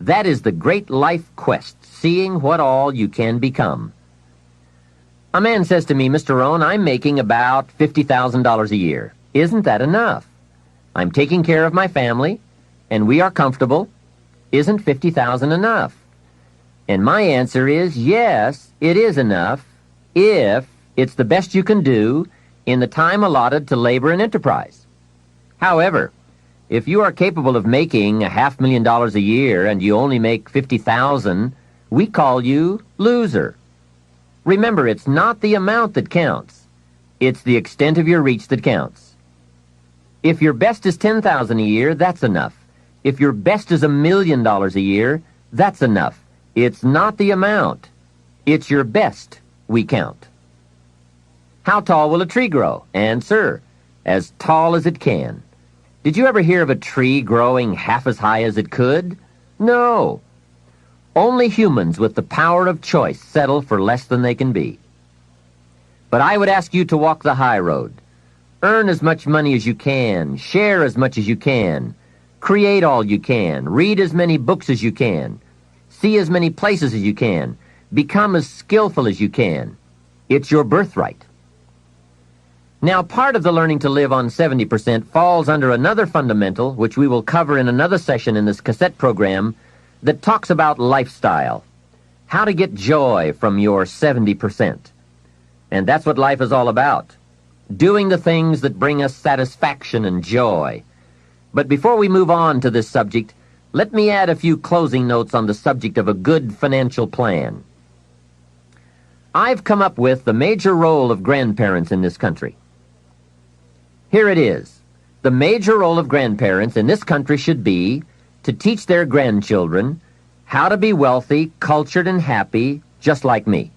That is the great life quest, seeing what all you can become. A man says to me, Mr. Rohn, I'm making about $50,000 a year. Isn't that enough? I'm taking care of my family, and we are comfortable. Isn't $50,000 enough? And my answer is, yes, it is enough, if it's the best you can do in the time allotted to labor and enterprise. However, if you are capable of making $500,000 a year and you only make $50,000, we call you loser. Remember, it's not the amount that counts. It's the extent of your reach that counts. If your best is $10,000 a year, that's enough. If your best is $1 million a year, that's enough. It's not the amount. It's your best we count. How tall will a tree grow? Answer, as tall as it can. Did you ever hear of a tree growing half as high as it could? No. Only humans with the power of choice settle for less than they can be. But I would ask you to walk the high road. Earn as much money as you can. Share as much as you can. Create all you can. Read as many books as you can. See as many places as you can. Become as skillful as you can. It's your birthright. Now, part of the learning to live on 70% falls under another fundamental, which we will cover in another session in this cassette program, that talks about lifestyle. How to get joy from your 70%. And that's what life is all about. Doing the things that bring us satisfaction and joy. But before we move on to this subject, let me add a few closing notes on the subject of a good financial plan. I've come up with the major role of grandparents in this country. Here it is. The major role of grandparents in this country should be to teach their grandchildren how to be wealthy, cultured, and happy, just like me.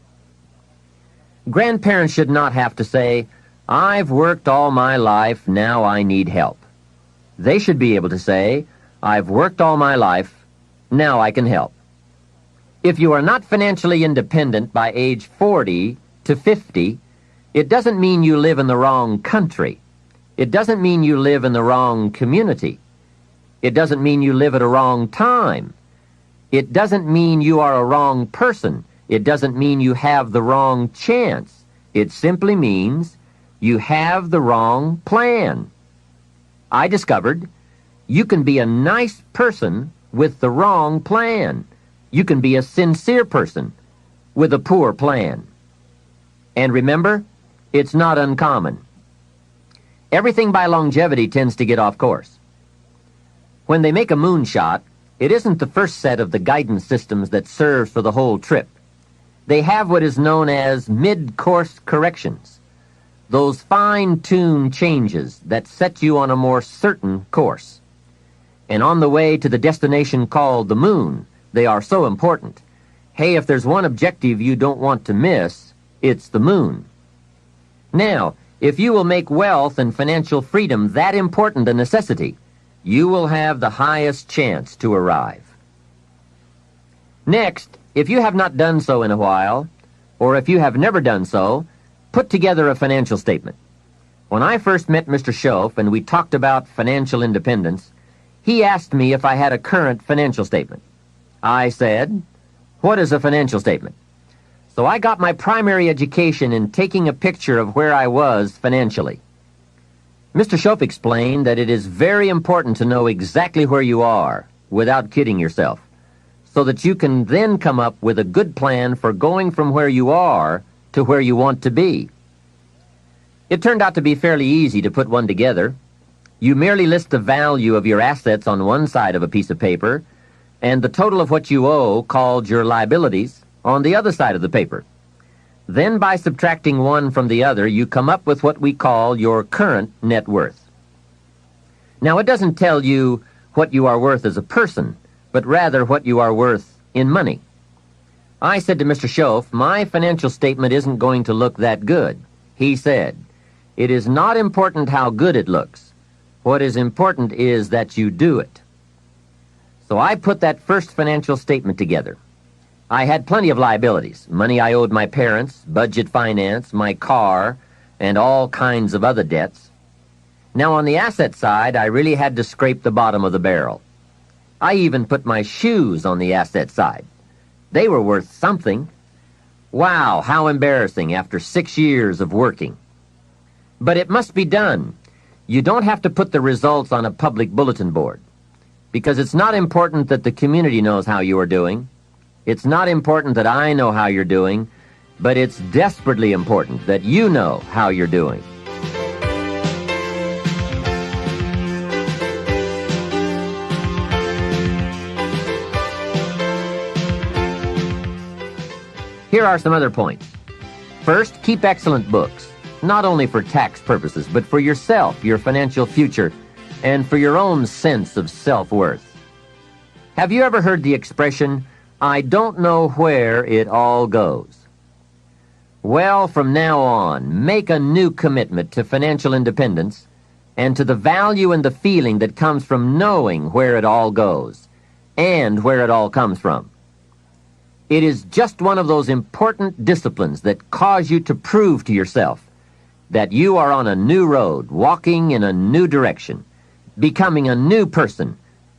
Grandparents should not have to say, I've worked all my life, now I need help. They should be able to say, I've worked all my life, now I can help. If you are not financially independent by age 40 to 50, it doesn't mean you live in the wrong country. It doesn't mean you live in the wrong community. It doesn't mean you live at a wrong time. It doesn't mean you are a wrong person. It doesn't mean you have the wrong chance. It simply means you have the wrong plan. I discovered you can be a nice person with the wrong plan. You can be a sincere person with a poor plan. And remember, it's not uncommon. Everything by longevity tends to get off course. When they make a moonshot, it isn't the first set of the guidance systems that serves for the whole trip. They have what is known as mid-course corrections, those fine-tuned changes that set you on a more certain course. And on the way to the destination called the moon, they are so important. Hey, if there's one objective you don't want to miss, it's the moon. Now, if you will make wealth and financial freedom that important a necessity, you will have the highest chance to arrive. Next, if you have not done so in a while, or if you have never done so, put together a financial statement. When I first met Mr. Schoaf and we talked about financial independence, he asked me if I had a current financial statement. I said, "What is a financial statement?" So I got my primary education in taking a picture of where I was financially. Mr. Schoaf explained that it is very important to know exactly where you are without kidding yourself, so that you can then come up with a good plan for going from where you are to where you want to be. It turned out to be fairly easy to put one together. You merely list the value of your assets on one side of a piece of paper, and the total of what you owe, called your liabilities, on the other side of the paper. Then by subtracting one from the other, you come up with what we call your current net worth. Now, it doesn't tell you what you are worth as a person, but rather what you are worth in money. I said to Mr. Schoaf, my financial statement isn't going to look that good. He said, it is not important how good it looks. What is important is that you do it. So I put that first financial statement together. I had plenty of liabilities, money I owed my parents, budget finance, my car, and all kinds of other debts. Now, on the asset side, I really had to scrape the bottom of the barrel. I even put my shoes on the asset side. They were worth something. Wow, how embarrassing after 6 years of working. But it must be done. You don't have to put the results on a public bulletin board, because it's not important that the community knows how you are doing. It's not important that I know how you're doing, but it's desperately important that you know how you're doing. Here are some other points. First, keep excellent books, not only for tax purposes, but for yourself, your financial future, and for your own sense of self-worth. Have you ever heard the expression, "I don't know where it all goes"? Well, from now on, make a new commitment to financial independence and to the value and the feeling that comes from knowing where it all goes and where it all comes from. It is just one of those important disciplines that cause you to prove to yourself that you are on a new road, walking in a new direction, becoming a new person,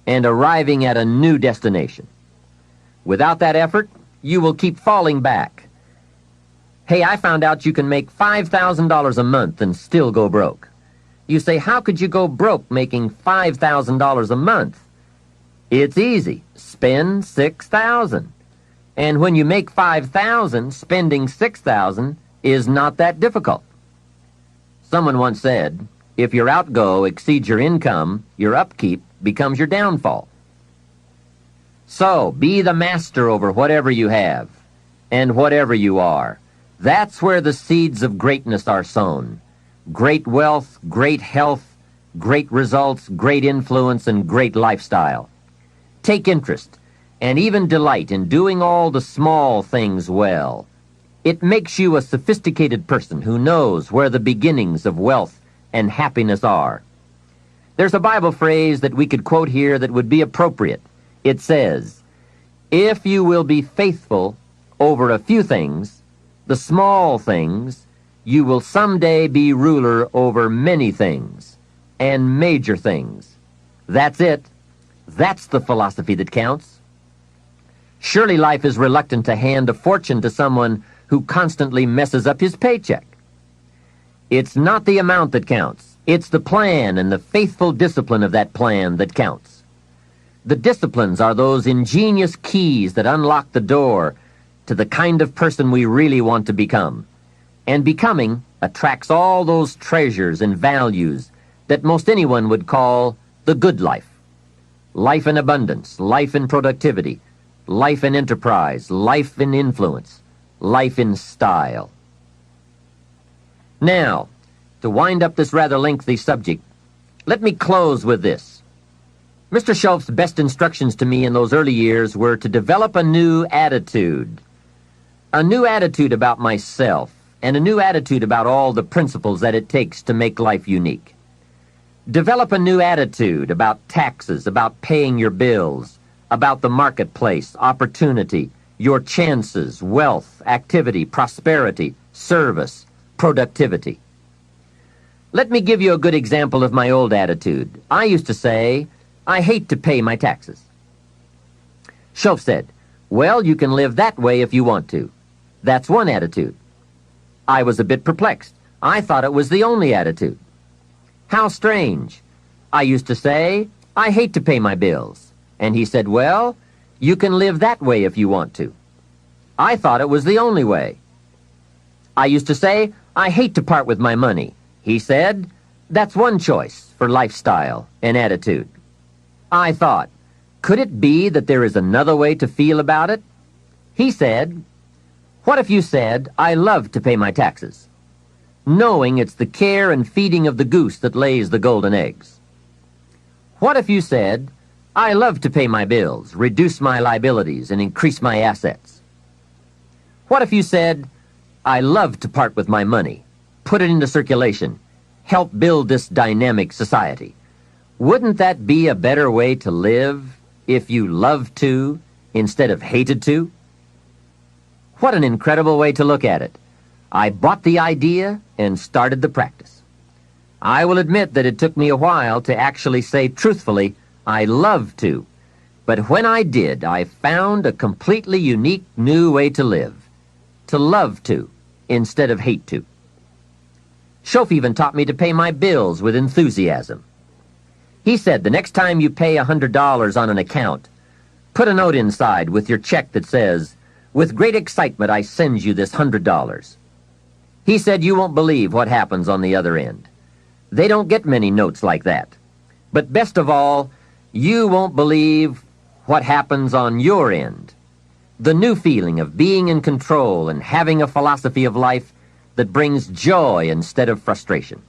and arriving at a new destination. Without that effort, you will keep falling back. Hey, I found out you can make $5,000 a month and still go broke. You say, how could you go broke making $5,000 a month? It's easy. Spend $6,000. And when you make $5,000, spending $6,000 is not that difficult. Someone once said, if your outgo exceeds your income, your upkeep becomes your downfall. So, be the master over whatever you have and whatever you are. That's where the seeds of greatness are sown. Great wealth, great health, great results, great influence, and great lifestyle. Take interest and even delight in doing all the small things well. It makes you a sophisticated person who knows where the beginnings of wealth and happiness are. There's a Bible phrase that we could quote here that would be appropriate. It says, if you will be faithful over a few things, the small things, you will someday be ruler over many things and major things. That's it. That's the philosophy that counts. Surely life is reluctant to hand a fortune to someone who constantly messes up his paycheck. It's not the amount that counts. It's the plan and the faithful discipline of that plan that counts. The disciplines are those ingenious keys that unlock the door to the kind of person we really want to become. And becoming attracts all those treasures and values that most anyone would call the good life. Life in abundance, life in productivity, life in enterprise, life in influence, life in style. Now, to wind up this rather lengthy subject, let me close with this. Mr. Schultz's best instructions to me in those early years were to develop a new attitude about myself, and a new attitude about all the principles that it takes to make life unique. Develop a new attitude about taxes, about paying your bills, about the marketplace, opportunity, your chances, wealth, activity, prosperity, service, productivity. Let me give you a good example of my old attitude. I used to say, I hate to pay my taxes. Schultz said, well, you can live that way if you want to. That's one attitude. I was a bit perplexed. I thought it was the only attitude. How strange. I used to say, I hate to pay my bills. And he said, well, you can live that way if you want to. I thought it was the only way. I used to say, I hate to part with my money. He said, that's one choice for lifestyle and attitude. I thought, could it be that there is another way to feel about it? He said, what if you said, I love to pay my taxes, knowing it's the care and feeding of the goose that lays the golden eggs? What if you said, I love to pay my bills, reduce my liabilities, and increase my assets? What if you said, I love to part with my money, put it into circulation, help build this dynamic society? Wouldn't that be a better way to live if you loved to instead of hated to? What an incredible way to look at it. I bought the idea and started the practice. I will admit that it took me a while to actually say truthfully, I love to, But when I did, I found a completely unique new way to live. To love to, instead of hate to. Shof even taught me to pay my bills with enthusiasm. He said, the next time you pay $100 on an account, put a note inside with your check that says, "With great excitement, I send you this $100. He said you won't believe what happens on the other end. They don't get many notes like that. But best of all, you won't believe what happens on your end. The new feeling of being in control and having a philosophy of life that brings joy instead of frustration.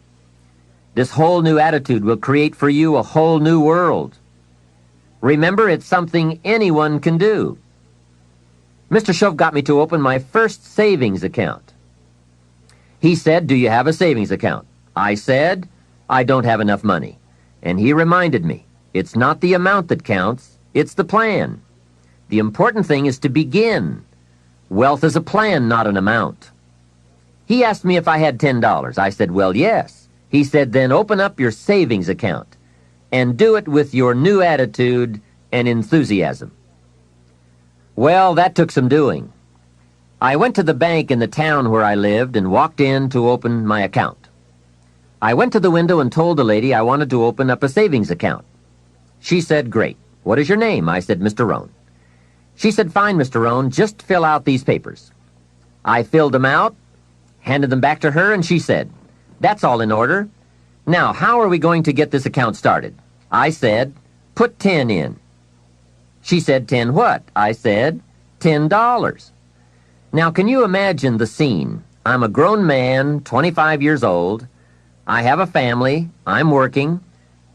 This whole new attitude will create for you a whole new world. Remember, it's something anyone can do." Mr. Shof got me to open my first savings account. He said, "Do you have a savings account?" I said, "I don't have enough money." And he reminded me, it's not the amount that counts, it's the plan. The important thing is to begin. Wealth is a plan, not an amount. He asked me if I had $10. I said, "Well, yes." He said, "Then open up your savings account and do it with your new attitude and enthusiasm." Well, that took some doing. I went to the bank in the town where I lived and walked in to open my account. I went to the window and told the lady I wanted to open up a savings account. She said, "Great. What is your name?" I said, "Mr. Rohn." She said, "Fine, Mr. Rohn, just fill out these papers." I filled them out, handed them back to her, and she said, "That's all in order. Now, how are we going to get this account started?" I said, "Put 10 in." She said, "10 what?" I said, $10. Now, can you imagine the scene? I'm a grown man, 25 years old. I have a family. I'm working,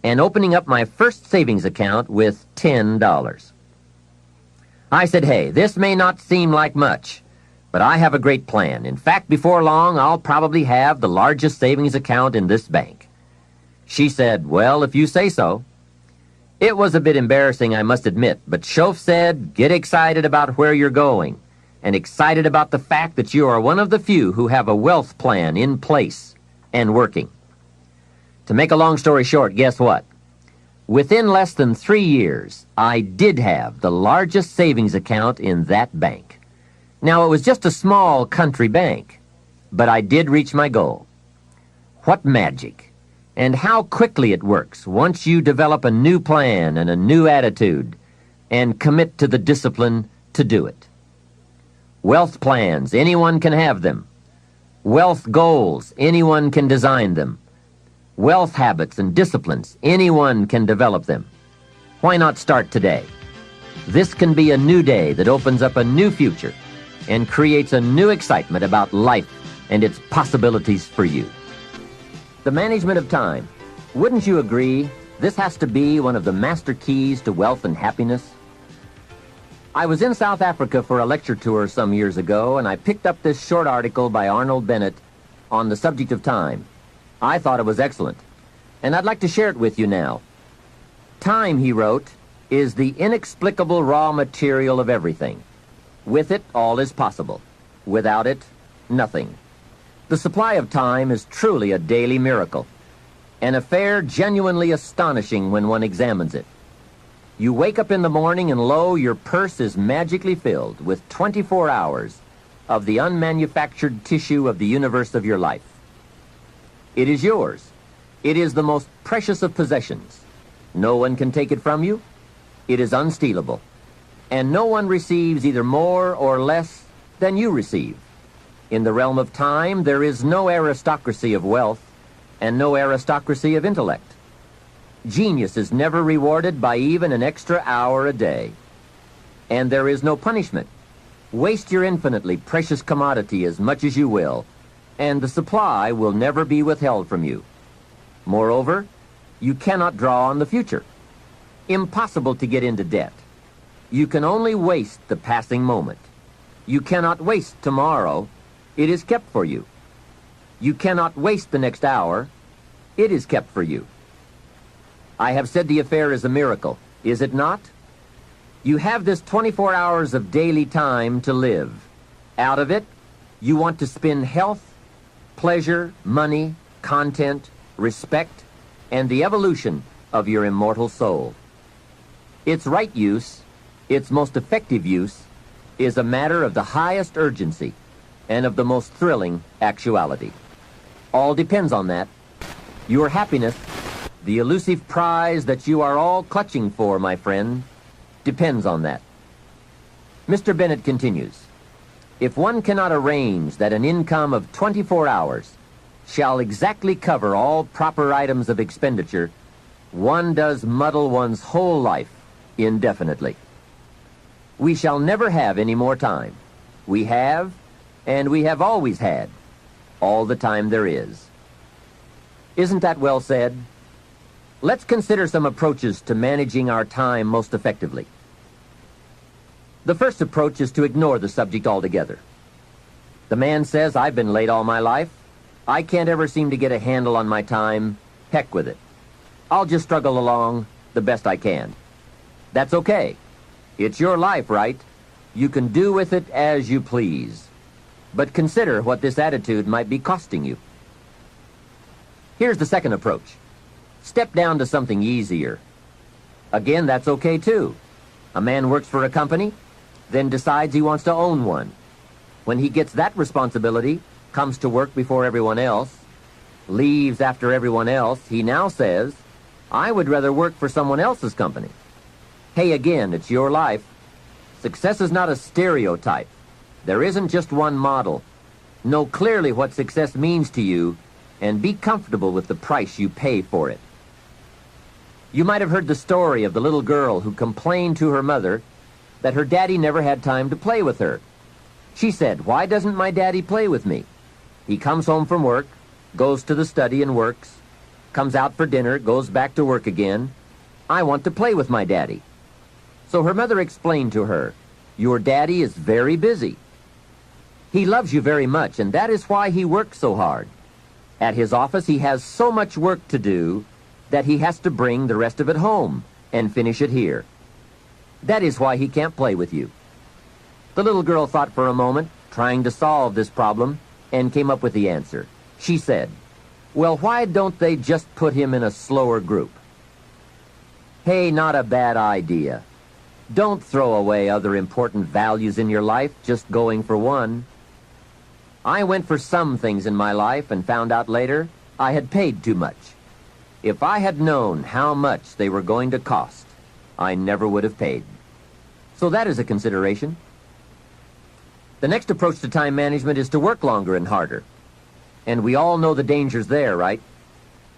and opening up my first savings account with $10. I said, "Hey, this may not seem like much, but I have a great plan. In fact, before long, I'll probably have the largest savings account in this bank." She said, "Well, if you say so." It was a bit embarrassing, I must admit, but Shof said, "Get excited about where you're going, and excited about the fact that you are one of the few who have a wealth plan in place and working." To make a long story short, guess what? Within less than 3 years, I did have the largest savings account in that bank. Now, it was just a small country bank, but I did reach my goal. What magic! And how quickly it works once you develop a new plan and a new attitude and commit to the discipline to do it. Wealth plans, anyone can have them. Wealth goals, anyone can design them. Wealth habits and disciplines, anyone can develop them. Why not start today? This can be a new day that opens up a new future and creates a new excitement about life and its possibilities for you. The management of time. Wouldn't you agree this has to be one of the master keys to wealth and happiness? I was in South Africa for a lecture tour some years ago, and I picked up this short article by Arnold Bennett on the subject of time. I thought it was excellent, and I'd like to share it with you now. Time, he wrote, is the inexplicable raw material of everything. With it, all is possible. Without it, nothing. The supply of time is truly a daily miracle, an affair genuinely astonishing when one examines it. You wake up in the morning and lo, your purse is magically filled with 24 hours of the unmanufactured tissue of the universe of your life. It is yours. It is the most precious of possessions. No one can take it from you. It is unstealable. And no one receives either more or less than you receive. In the realm of time, there is no aristocracy of wealth and no aristocracy of intellect. Genius is never rewarded by even an extra hour a day. And there is no punishment. Waste your infinitely precious commodity as much as you will, and the supply will never be withheld from you. Moreover, you cannot draw on the future. Impossible to get into debt. You can only waste the passing moment. You cannot waste tomorrow. It is kept for you. You cannot waste the next hour. It is kept for you. I have said the affair is a miracle, is it not? You have this 24 hours of daily time to live. Out of it, you want to spend health, pleasure, money, content, respect, and the evolution of your immortal soul. Its right use, its most effective use, is a matter of the highest urgency and of the most thrilling actuality. All depends on that. Your happiness, the elusive prize that you are all clutching for, my friend, depends on that. Mr. Bennett continues, if one cannot arrange that an income of 24 hours shall exactly cover all proper items of expenditure, one does muddle one's whole life indefinitely. We shall never have any more time. We have, and we have always had, all the time there is. Isn't that well said? Let's consider some approaches to managing our time most effectively. The first approach is to ignore the subject altogether. The man says, I've been late all my life. I can't ever seem to get a handle on my time. Heck with it. I'll just struggle along the best I can. That's okay. It's your life, right? You can do with it as you please. But consider what this attitude might be costing you. Here's the second approach. Step down to something easier. Again, that's okay too. A man works for a company, then decides he wants to own one. When he gets that responsibility, comes to work before everyone else, leaves after everyone else, he now says, I would rather work for someone else's company. Hey, again, it's your life. Success is not a stereotype. There isn't just one model. Know clearly what success means to you and be comfortable with the price you pay for it. You might have heard the story of the little girl who complained to her mother that her daddy never had time to play with her. She said, why doesn't my daddy play with me? He comes home from work, goes to the study and works, comes out for dinner, goes back to work again. I want to play with my daddy. So her mother explained to her, your daddy is very busy. He loves you very much, and that is why he works so hard. At his office, he has so much work to do that he has to bring the rest of it home and finish it here. That is why he can't play with you. The little girl thought for a moment, trying to solve this problem, and came up with the answer. She said, well, why don't they just put him in a slower group? Hey, not a bad idea. Don't throw away other important values in your life just going for one. I went for some things in my life and found out later I had paid too much. If I had known how much they were going to cost, I never would have paid. So that is a consideration. The next approach to time management is to work longer and harder. And we all know the dangers there, right?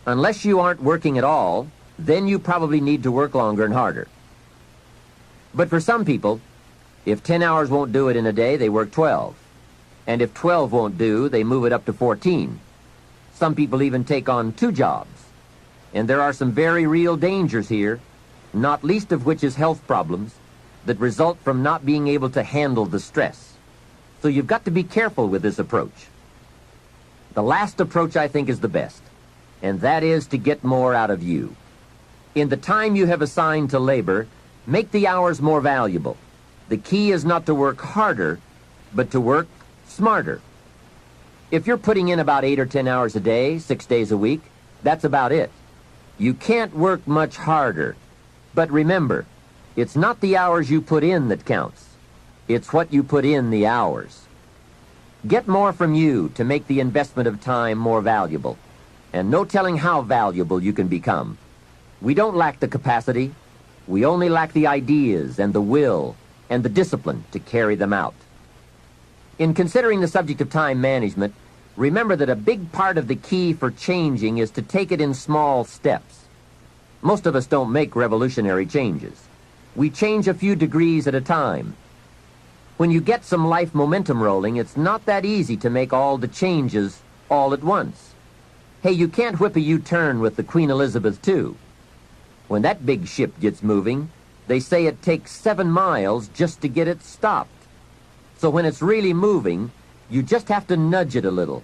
Unless you aren't working at all, then you probably need to work longer and harder. But for some people, if 10 hours won't do it in a day, they work 12. And if 12 won't do, they move it up to 14. Some people even take on 2 jobs. And there are some very real dangers here, not least of which is health problems that result from not being able to handle the stress. So you've got to be careful with this approach. The last approach, I think, is the best, and that is to get more out of you. In the time you have assigned to labor, make the hours more valuable. The key is not to work harder, but to work smarter. If you're putting in about 8 or 10 hours a day, 6 days a week, that's about it. You can't work much harder. But remember, it's not the hours you put in that counts. It's what you put in the hours. Get more from you to make the investment of time more valuable. And no telling how valuable you can become. We don't lack the capacity. We only lack the ideas and the will and the discipline to carry them out. In considering the subject of time management, remember that a big part of the key for changing is to take it in small steps. Most of us don't make revolutionary changes. We change a few degrees at a time. When you get some life momentum rolling, it's not that easy to make all the changes all at once. Hey, you can't whip a U-turn with the Queen Elizabeth II. When that big ship gets moving, they say it takes 7 miles just to get it stopped. So when it's really moving, you just have to nudge it a little,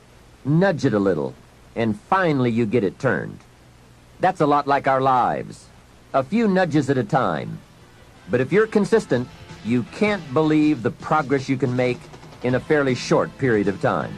and finally you get it turned. That's a lot like our lives. A few nudges at a time. But if you're consistent, you can't believe the progress you can make in a fairly short period of time.